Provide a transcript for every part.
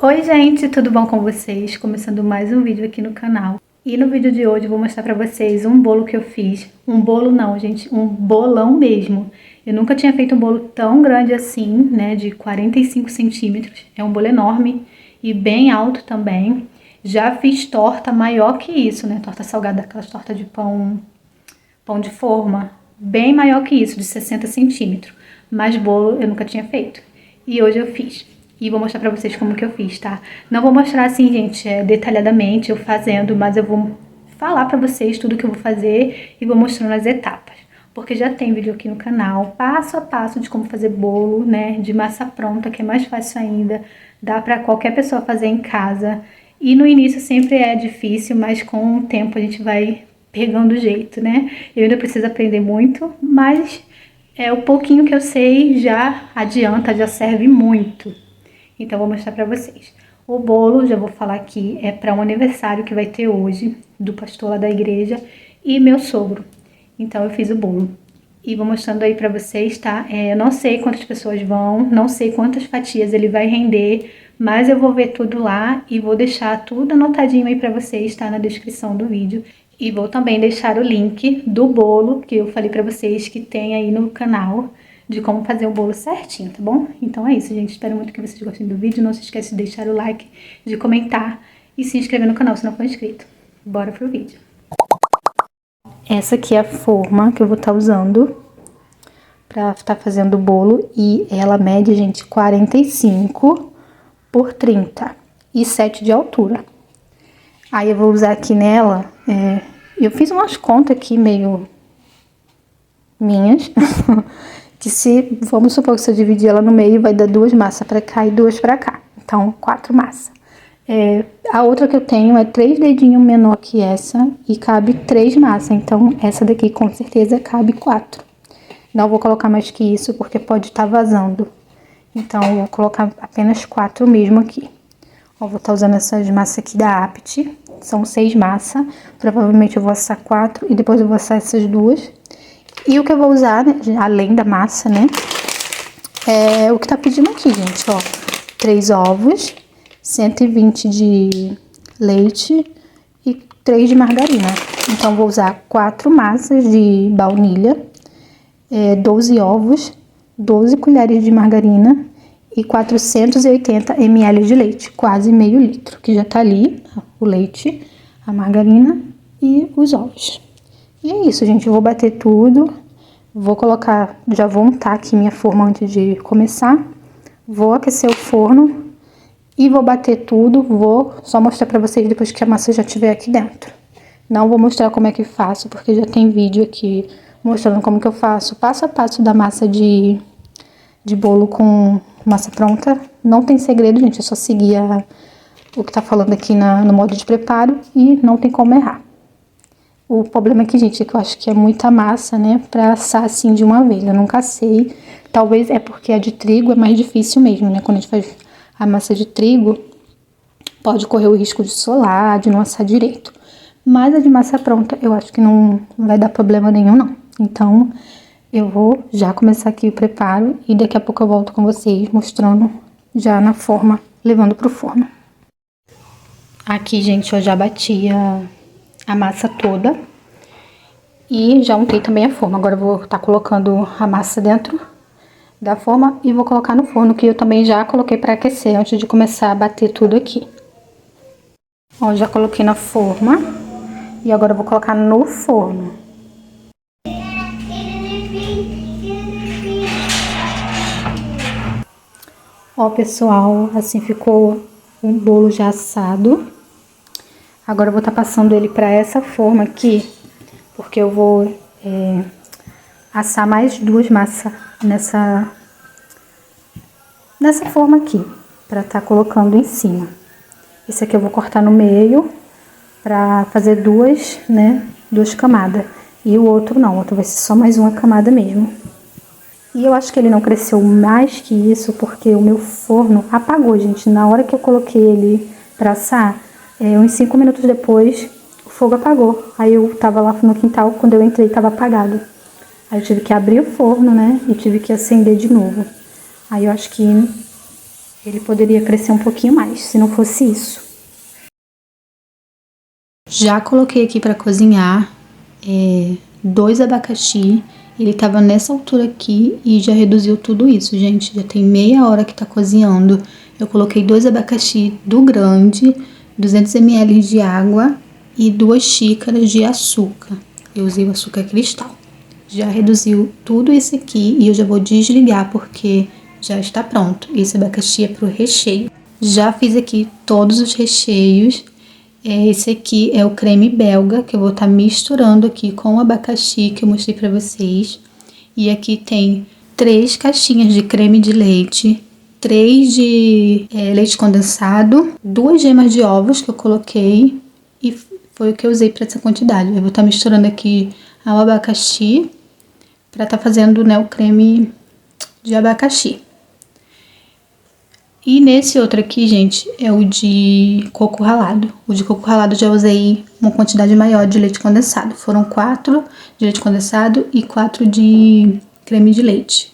Oi gente, tudo bom com vocês? Começando mais um vídeo aqui no canal. E no vídeo de hoje eu vou mostrar pra vocês um bolo que eu fiz. Um bolo não, gente, um bolão mesmo. Eu nunca tinha feito um bolo tão grande assim, né, de 45 centímetros. É um bolo enorme e bem alto também. Já fiz torta maior que isso, né, torta salgada, aquelas tortas de pão de forma. Bem maior que isso, de 60 centímetros. Mas bolo eu nunca tinha feito. E hoje eu fiz. E vou mostrar pra vocês como que eu fiz, tá? Não vou mostrar assim, gente, detalhadamente eu fazendo, mas eu vou falar pra vocês tudo que eu vou fazer e vou mostrando as etapas. Porque já tem vídeo aqui no canal, passo a passo de como fazer bolo, né, de massa pronta, que é mais fácil ainda. Dá pra qualquer pessoa fazer em casa. E no início sempre é difícil, mas com o tempo a gente vai pegando o jeito, né? Eu ainda preciso aprender muito, mas o pouquinho que eu sei já adianta, já serve muito. Então, vou mostrar pra vocês. O bolo, já vou falar aqui, é para um aniversário que vai ter hoje, do pastor lá da igreja e meu sogro. Então, eu fiz o bolo. E vou mostrando aí pra vocês, tá? Eu não sei quantas pessoas vão, não sei quantas fatias ele vai render, mas eu vou ver tudo lá e vou deixar tudo anotadinho aí pra vocês, tá? Na descrição do vídeo. E vou também deixar o link do bolo que eu falei pra vocês que tem aí no canal, de como fazer o bolo certinho, tá bom? Então é isso, gente. Espero muito que vocês gostem do vídeo. Não se esqueça de deixar o like, de comentar e se inscrever no canal se não for inscrito. Bora pro vídeo. Essa aqui é a forma que eu vou estar usando pra estar fazendo o bolo. E ela mede, gente, 45 por 30 e 7 de altura. Aí eu vou usar aqui nela, eu fiz umas contas aqui meio minhas, que vamos supor que se eu dividir ela no meio, vai dar 2 massas pra cá e 2 pra cá. Então, 4 massas. A outra que eu tenho é 3 dedinhos menor que essa e cabe 3 massas. Então, essa daqui com certeza cabe 4. Não vou colocar mais que isso, porque pode estar vazando. Então, eu vou colocar apenas 4 mesmo aqui. Ó, vou estar usando essas massas aqui da Apt. São 6 massas. Provavelmente eu vou assar 4 e depois eu vou assar essas 2. E o que eu vou usar, né, além da massa, né, é o que tá pedindo aqui, gente, ó. 3 ovos, 120 de leite e 3 de margarina. Então, vou usar 4 massas de baunilha, 12 ovos, 12 colheres de margarina e 480 ml de leite, quase meio litro, que já tá ali, o leite, a margarina e os ovos. E é isso, gente, eu vou bater tudo, vou colocar, já vou untar aqui minha forma antes de começar, vou aquecer o forno e vou bater tudo, vou só mostrar pra vocês depois que a massa já estiver aqui dentro. Não vou mostrar como é que faço, porque já tem vídeo aqui mostrando como que eu faço, passo a passo da massa de bolo com massa pronta. Não tem segredo, gente, é só seguir o que tá falando aqui no modo de preparo e não tem como errar. O problema aqui, gente, é que eu acho que é muita massa, né, pra assar assim de uma vez. Eu nunca assei. Talvez é porque a de trigo é mais difícil mesmo, né? Quando a gente faz a massa de trigo, pode correr o risco de solar, de não assar direito. Mas a de massa pronta, eu acho que não vai dar problema nenhum, não. Então, eu vou já começar aqui o preparo e daqui a pouco eu volto com vocês mostrando já na forma, levando pro forno. Aqui, gente, eu já bati a massa toda e já untei também a forma. Agora eu vou estar colocando a massa dentro da forma e vou colocar no forno, que eu também já coloquei para aquecer antes de começar a bater tudo aqui. Ó, já coloquei na forma e agora eu vou colocar no forno. Ó, pessoal, assim ficou um bolo já assado. Agora eu vou estar passando ele para essa forma aqui, porque eu vou assar mais 2 massas nessa forma aqui, para estar colocando em cima. Esse aqui eu vou cortar no meio, para fazer 2, né, 2 camadas. E o outro não, o outro vai ser só mais uma camada mesmo. E eu acho que ele não cresceu mais que isso, porque o meu forno apagou, gente. Na hora que eu coloquei ele para assar, uns 5 minutos depois, o fogo apagou. Aí eu tava lá no quintal, quando eu entrei, tava apagado. Aí eu tive que abrir o forno, né, e tive que acender de novo. Aí eu acho que Ele poderia crescer um pouquinho mais, se não fosse isso. Já coloquei aqui para cozinhar 2 abacaxi. Ele tava nessa altura aqui e já reduziu tudo isso, gente. Já tem meia hora que tá cozinhando. Eu coloquei 2 abacaxi do grande, 200 ml de água e 2 xícaras de açúcar. Eu usei o açúcar cristal. Já reduziu tudo isso aqui e eu já vou desligar porque já está pronto. Esse abacaxi é pro recheio. Já fiz aqui todos os recheios. Esse aqui é o creme belga, que eu vou estar misturando aqui com o abacaxi que eu mostrei pra vocês. E aqui tem 3 caixinhas de creme de leite, 3 de leite condensado, 2 gemas de ovos que eu coloquei e foi o que eu usei para essa quantidade. Eu vou estar misturando aqui o abacaxi para estar fazendo, né, o creme de abacaxi. E nesse outro aqui, gente, é o de coco ralado. O de coco ralado já usei uma quantidade maior de leite condensado. Foram 4 de leite condensado e 4 de creme de leite.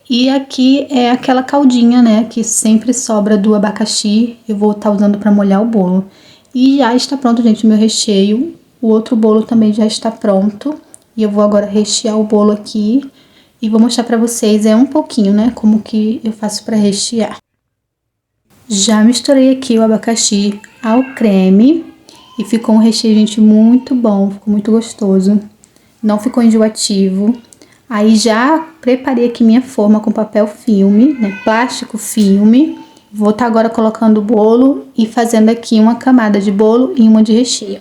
E aqui é aquela caldinha, né, que sempre sobra do abacaxi. Eu vou estar usando para molhar o bolo. E já está pronto, gente, o meu recheio. O outro bolo também já está pronto. E eu vou agora rechear o bolo aqui. E vou mostrar para vocês, um pouquinho, né, como que eu faço para rechear. Já misturei aqui o abacaxi ao creme e ficou um recheio, gente, muito bom, ficou muito gostoso, não ficou enjoativo. Aí já preparei aqui minha forma com papel filme, né, plástico filme. Vou estar agora colocando o bolo e fazendo aqui uma camada de bolo e uma de recheio.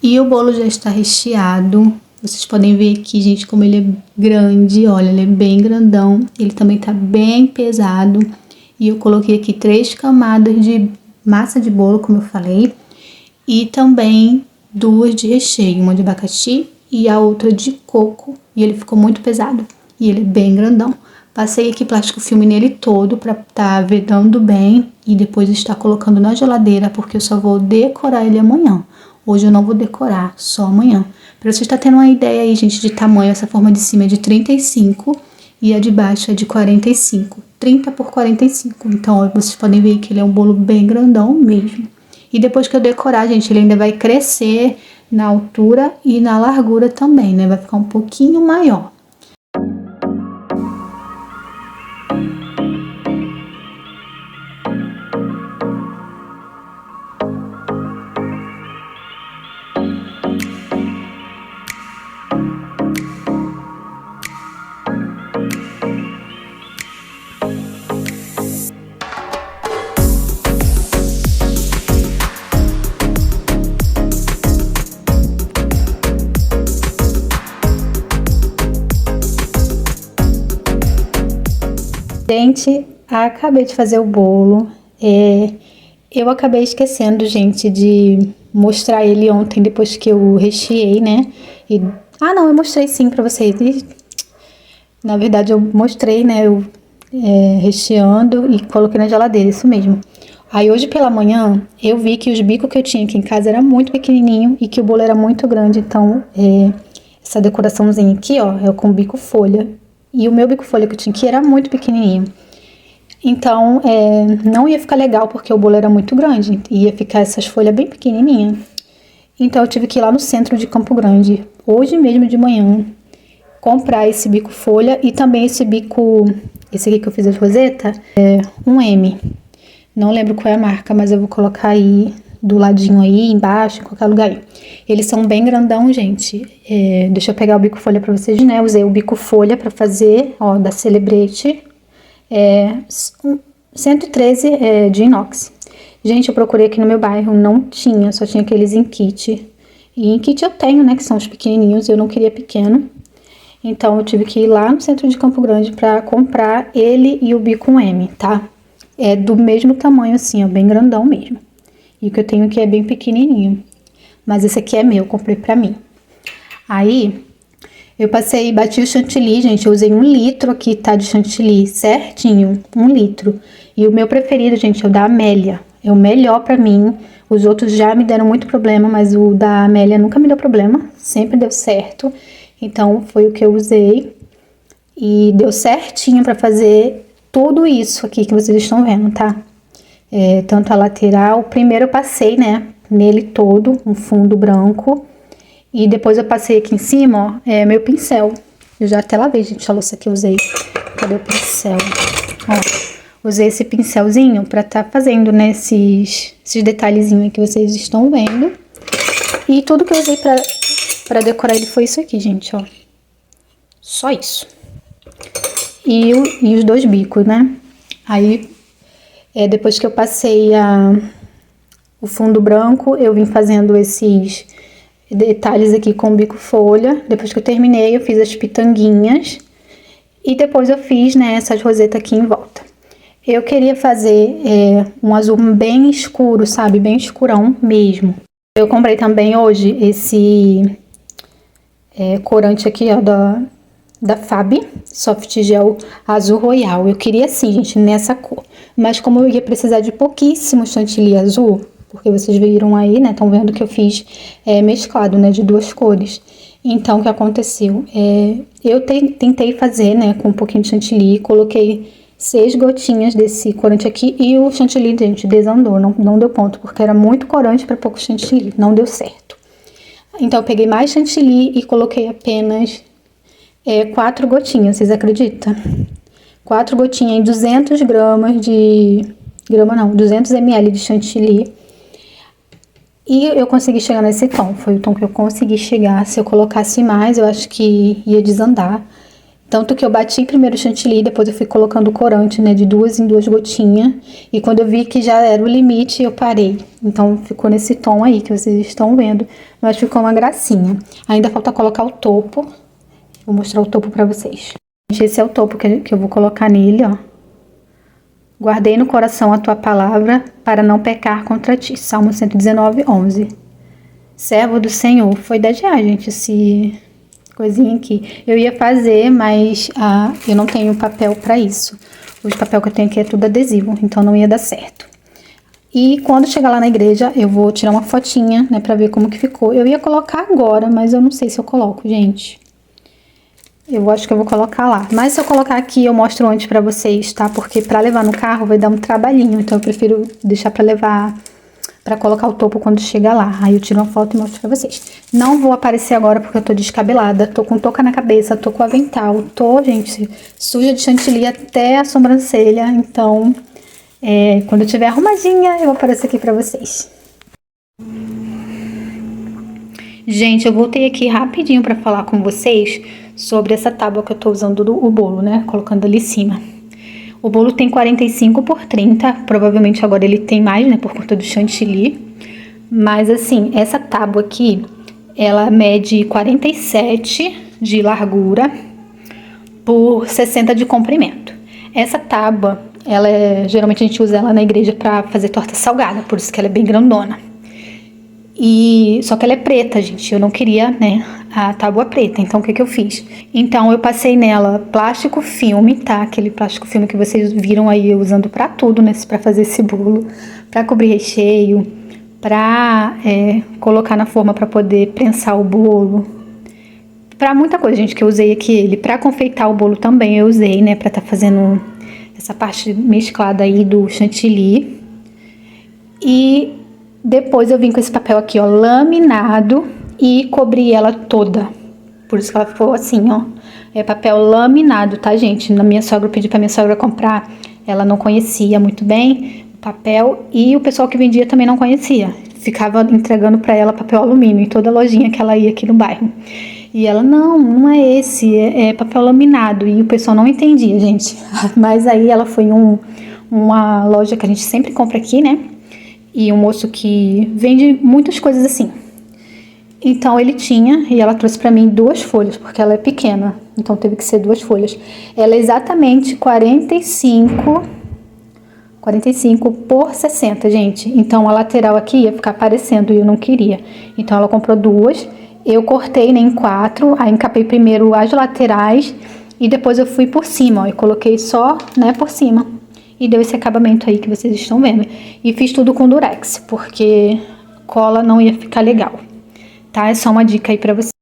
E o bolo já está recheado. Vocês podem ver aqui, gente, como ele é grande. Olha, ele é bem grandão. Ele também tá bem pesado. E eu coloquei aqui 3 camadas de massa de bolo, como eu falei. E também 2 de recheio. Uma de abacaxi e a outra de coco. E ele ficou muito pesado. E ele é bem grandão. Passei aqui plástico filme nele todo pra tá vedando bem. E depois estar colocando na geladeira, porque eu só vou decorar ele amanhã. Hoje eu não vou decorar, só amanhã. Pra você estar tendo uma ideia aí, gente, de tamanho, essa forma de cima é de 35 e a de baixo é de 45. 30 por 45. Então, ó, vocês podem ver que ele é um bolo bem grandão mesmo. E depois que eu decorar, gente, ele ainda vai crescer na altura e na largura também, né? Vai ficar um pouquinho maior. Gente, acabei de fazer o bolo. Eu acabei esquecendo, gente, de mostrar ele ontem, depois que eu recheei, né? Não, eu mostrei sim pra vocês. Na verdade, eu mostrei, né? Eu recheando e coloquei na geladeira, isso mesmo. Aí hoje pela manhã, eu vi que os bicos que eu tinha aqui em casa era muito pequenininho e que o bolo era muito grande. Então, essa decoraçãozinha aqui, ó, é com bico folha. E o meu bico folha que eu tinha aqui era muito pequenininho. Então, não ia ficar legal porque o bolo era muito grande. Ia ficar essas folhas bem pequenininhas. Então, eu tive que ir lá no centro de Campo Grande, hoje mesmo de manhã, comprar esse bico folha e também esse bico, esse aqui que eu fiz a roseta, um M. Não lembro qual é a marca, mas eu vou colocar aí do ladinho aí, embaixo, em qualquer lugar aí. Eles são bem grandão, gente. Deixa eu pegar o bico folha pra vocês, né? Usei o bico folha pra fazer, ó, da Celebrate. 113 de inox. Gente, eu procurei aqui no meu bairro, não tinha, só tinha aqueles em kit. E em kit eu tenho, né, que são os pequenininhos, eu não queria pequeno. Então eu tive que ir lá no centro de Campo Grande pra comprar ele e o bico M, tá? É do mesmo tamanho assim, ó, bem grandão mesmo. E o que eu tenho aqui é bem pequenininho. Mas esse aqui é meu, comprei pra mim. Aí, eu bati o chantilly, gente. Eu usei 1 litro aqui, tá? De chantilly, certinho. 1 litro. E o meu preferido, gente, é o da Amélia. É o melhor pra mim. Os outros já me deram muito problema, mas o da Amélia nunca me deu problema. Sempre deu certo. Então, foi o que eu usei. E deu certinho pra fazer tudo isso aqui que vocês estão vendo, tá? Tanto a lateral, primeiro eu passei, né, nele todo, um fundo branco, e depois eu passei aqui em cima, ó, meu pincel. Eu já até lavei, gente, a louça que eu usei. Cadê o pincel? Ó, usei esse pincelzinho pra tá fazendo, né, esses detalhezinhos que vocês estão vendo. E tudo que eu usei pra decorar ele foi isso aqui, gente, ó. Só isso. E os 2 bicos, né? Aí, depois que eu passei o fundo branco, eu vim fazendo esses detalhes aqui com o bico folha. Depois que eu terminei, eu fiz as pitanguinhas. E depois eu fiz, né, essas rosetas aqui em volta. Eu queria fazer um azul bem escuro, sabe? Bem escurão mesmo. Eu comprei também hoje esse corante aqui, ó, da Fab Soft Gel Azul Royal. Eu queria assim, gente, nessa cor. Mas como eu ia precisar de pouquíssimo chantilly azul, porque vocês viram aí, né, estão vendo que eu fiz mesclado, né, de 2 cores. Então, o que aconteceu? Eu tentei fazer, né, com um pouquinho de chantilly, coloquei 6 gotinhas desse corante aqui e o chantilly, gente, desandou, não deu ponto, porque era muito corante para pouco chantilly, não deu certo. Então, eu peguei mais chantilly e coloquei apenas 4 gotinhas, vocês acreditam? 4 gotinhas em 200 gramas de... 200 ml de chantilly. E eu consegui chegar nesse tom, foi o tom que eu consegui chegar. Se eu colocasse mais, eu acho que ia desandar. Tanto que eu bati primeiro o chantilly, depois eu fui colocando o corante, né, de 2 em 2 gotinhas. E quando eu vi que já era o limite, eu parei. Então ficou nesse tom aí que vocês estão vendo. Mas ficou uma gracinha. Ainda falta colocar o topo. Vou mostrar o topo pra vocês. Esse é o topo que eu vou colocar nele, ó. Guardei no coração a tua palavra para não pecar contra ti. Salmo 119, 11. Servo do Senhor. Foi R$10, gente, esse coisinha aqui. Eu ia fazer, mas eu não tenho papel pra isso. O papel que eu tenho aqui é tudo adesivo, então não ia dar certo. E quando chegar lá na igreja, eu vou tirar uma fotinha, né, pra ver como que ficou. Eu ia colocar agora, mas eu não sei se eu coloco, gente. Eu acho que eu vou colocar lá. Mas se eu colocar aqui, eu mostro antes pra vocês, tá? Porque pra levar no carro vai dar um trabalhinho. Então eu prefiro deixar pra levar, pra colocar o topo quando chegar lá. Aí eu tiro uma foto e mostro pra vocês. Não vou aparecer agora porque eu tô descabelada. Tô com touca na cabeça, tô com avental. Tô, gente, suja de chantilly até a sobrancelha. Então, quando eu tiver arrumadinha, eu vou aparecer aqui pra vocês. Gente, eu voltei aqui rapidinho pra falar com vocês sobre essa tábua que eu tô usando o bolo, né? Colocando ali em cima. O bolo tem 45 por 30, provavelmente agora ele tem mais, né? Por conta do chantilly. Mas assim, essa tábua aqui, ela mede 47 de largura por 60 de comprimento. Essa tábua, geralmente a gente usa ela na igreja pra fazer torta salgada, por isso que ela é bem grandona. Só que ela é preta, gente, eu não queria, né, a tábua preta, então o que eu fiz? Então eu passei nela plástico filme, tá? Aquele plástico filme que vocês viram aí eu usando pra tudo, né, pra fazer esse bolo, pra cobrir recheio, pra colocar na forma pra poder prensar o bolo. Pra muita coisa, gente, que eu usei aqui ele. Pra confeitar o bolo também eu usei, né, pra tá fazendo essa parte mesclada aí do chantilly. E depois eu vim com esse papel aqui, ó, laminado, e cobri ela toda. Por isso que ela ficou assim, ó, É papel laminado, tá, gente? Na minha sogra, eu pedi pra minha sogra comprar, ela não conhecia muito bem o papel e o pessoal que vendia também não conhecia. Ficava entregando pra ela papel alumínio em toda lojinha que ela ia aqui no bairro. E ela, não é esse, é papel laminado. E o pessoal não entendia, gente. Mas aí ela foi em uma loja que a gente sempre compra aqui, né? E um moço que vende muitas coisas assim. Então ele tinha, e ela trouxe pra mim 2 folhas, porque ela é pequena. Então teve que ser 2 folhas. Ela é exatamente 45 por 60, gente. Então a lateral aqui ia ficar aparecendo e eu não queria. Então ela comprou 2. Eu cortei, né, em 4. Aí encapei primeiro as laterais e depois eu fui por cima, ó. Eu coloquei só, né, por cima. E deu esse acabamento aí que vocês estão vendo. E fiz tudo com durex, porque cola não ia ficar legal. Tá? É só uma dica aí pra vocês.